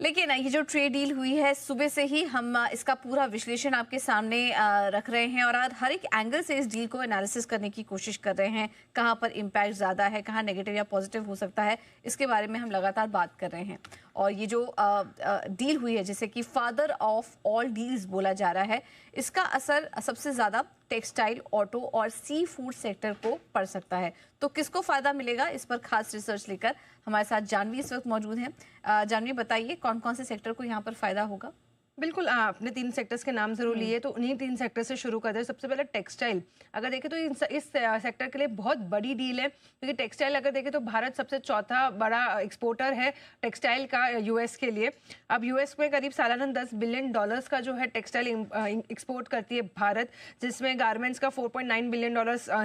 लेकिन ये जो ट्रेड डील हुई है, सुबह से ही हम इसका पूरा विश्लेषण आपके सामने रख रहे हैं और हर एक एंगल से इस डील को एनालिसिस करने की कोशिश कर रहे हैं। कहाँ पर इम्पैक्ट ज़्यादा है, कहाँ नेगेटिव या पॉजिटिव हो सकता है, इसके बारे में हम लगातार बात कर रहे हैं। और ये जो डील हुई है, जिसे कि फादर ऑफ ऑल डील्स बोला जा रहा है, इसका असर सबसे ज़्यादा टेक्सटाइल, ऑटो और सी फूड सेक्टर को पड़ सकता है। तो किसको फ़ायदा मिलेगा, इस पर खास रिसर्च लेकर हमारे साथ जानवी इस वक्त मौजूद हैं। जानवी, बताइए कौन कौन से सेक्टर को यहाँ पर फ़ायदा होगा? बिल्कुल, आपने 3 सेक्टर्स के नाम ज़रूर लिए, तो उन्हीं 3 सेक्टर से शुरू करते हैं। सबसे पहले टेक्सटाइल। अगर देखें तो इस सेक्टर के लिए बहुत बड़ी डील है, क्योंकि टेक्सटाइल अगर देखें तो भारत सबसे चौथा बड़ा एक्सपोर्टर है टेक्सटाइल का यूएस के लिए। अब यूएस में करीब सालाना $10 बिलियन का जो है टेक्सटाइल एक्सपोर्ट करती है भारत, जिसमें गारमेंट्स का $4.9 बिलियन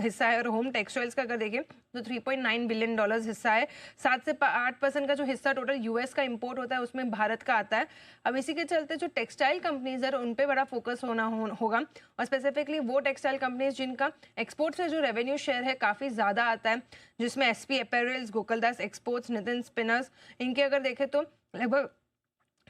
हिस्सा है और होम टेक्सटाइल्स का अगर देखें तो $3.9 बिलियन हिस्सा है। 7 से 8% का जो हिस्सा टोटल यूएस का इंपोर्ट होता है उसमें भारत का आता है। अब इसी के चलते जो टेक्सटाइल कंपनीज है उन पे बड़ा फोकस होगा, और स्पेसिफिकली वो टेक्सटाइल कंपनीज जिनका एक्सपोर्ट से जो रेवेन्यू शेयर है काफ़ी ज़्यादा आता है, जिसमें SP apparels, Gokuldas exports, Nitin spinners, इनके अगर देखें तो लगभग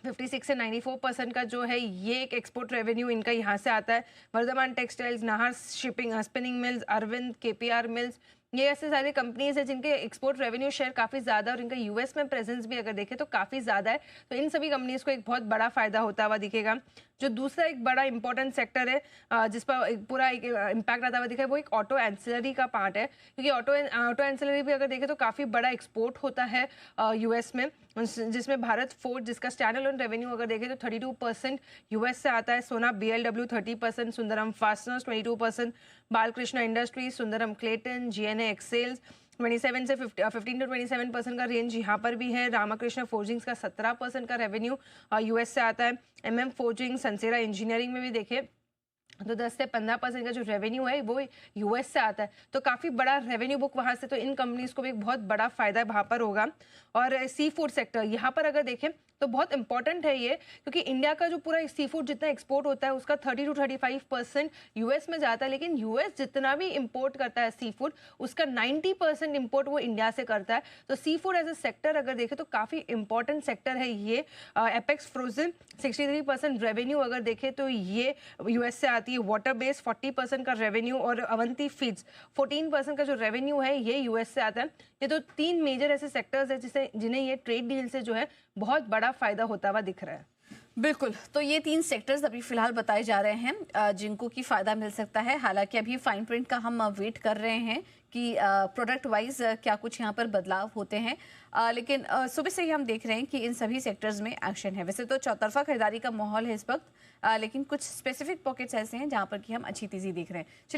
56 से 94% का जो है ये एक एक्सपोर्ट रेवेन्यू इनका यहाँ से आता है। Vardhman textiles, Nahar shipping, spinning mills, Arvind, KPR mills, ये ऐसे सारे कंपनीज है जिनके एक्सपोर्ट रेवेन्यू शेयर काफ़ी ज़्यादा और इनका यूएस में प्रेजेंस भी अगर देखें तो काफ़ी ज़्यादा है। तो इन सभी कंपनीज को एक बहुत बड़ा फायदा होता हुआ दिखेगा। जो दूसरा एक बड़ा इंपॉर्टेंट सेक्टर है जिस पर पूरा एक इम्पैक्ट आता हुआ दिखा है, वो एक ऑटो एंसिलरी का पार्ट है, क्योंकि ऑटो एंसिलरी भी अगर देखें तो काफ़ी बड़ा एक्सपोर्ट होता है यूएस में, जिसमें भारत फोर्ड, जिसका स्टैंड अलोन रेवेन्यू अगर देखें तो 32% यूएस से आता है। Sona BLW 30%, Sundaram Fasteners 22%, Balkrishna Industries, Sundaram Clayton, GNA Axles 27 से 15 टू 27% का रेंज यहाँ पर भी है। रामाकृष्ण फोर्जिंग्स का 17% का रेवेन्यू यूएस से आता है। एमएम फोर्जिंग, संसेरा इंजीनियरिंग में भी देखें तो 10 से 15% का जो रेवेन्यू है वो यूएस से आता है, तो काफ़ी बड़ा रेवेन्यू बुक वहाँ से, तो इन कंपनीज को भी एक बहुत बड़ा फायदा वहाँ पर होगा। और सी फूड सेक्टर यहाँ पर अगर देखें तो बहुत इंपॉर्टेंट है ये, क्योंकि इंडिया का जो पूरा सी फूड जितना एक्सपोर्ट होता है उसका 30 to 35% यूएस में जाता है, लेकिन यूएस जितना भी इंपोर्ट करता है सी फूड उसका 90% इंपोर्ट वो इंडिया से करता है। तो sea food as A sector अगर देखें तो काफ़ी इंपॉर्टेंट सेक्टर है ये। एपेक्स फ्रोजन 63% रेवेन्यू अगर देखें तो ये यूएस से आती है। वाटर बेस 40% का रेवेन्यू और अवंती फीड्स 14% का जो रेवेन्यू है ये यूएस से आता है। ये तो 3 मेजर ऐसे सेक्टर्स है जिन्हें ये ट्रेड डील से जो है बहुत बड़ा फायदा होता हुआ दिख रहा है। बिल्कुल, तो ये 3 सेक्टर्स अभी फिलहाल बताए जा रहे हैं जिनको की फ़ायदा मिल सकता है। हालांकि अभी फाइन प्रिंट का हम वेट कर रहे हैं कि प्रोडक्ट वाइज क्या कुछ यहाँ पर बदलाव होते हैं, लेकिन सुबह से ही हम देख रहे हैं कि इन सभी सेक्टर्स में एक्शन है। वैसे तो चौतरफा खरीदारी का माहौल है इस वक्त, लेकिन कुछ स्पेसिफिक पॉकेट्स ऐसे हैं जहाँ पर कि हम अच्छी तेज़ी देख रहे हैं।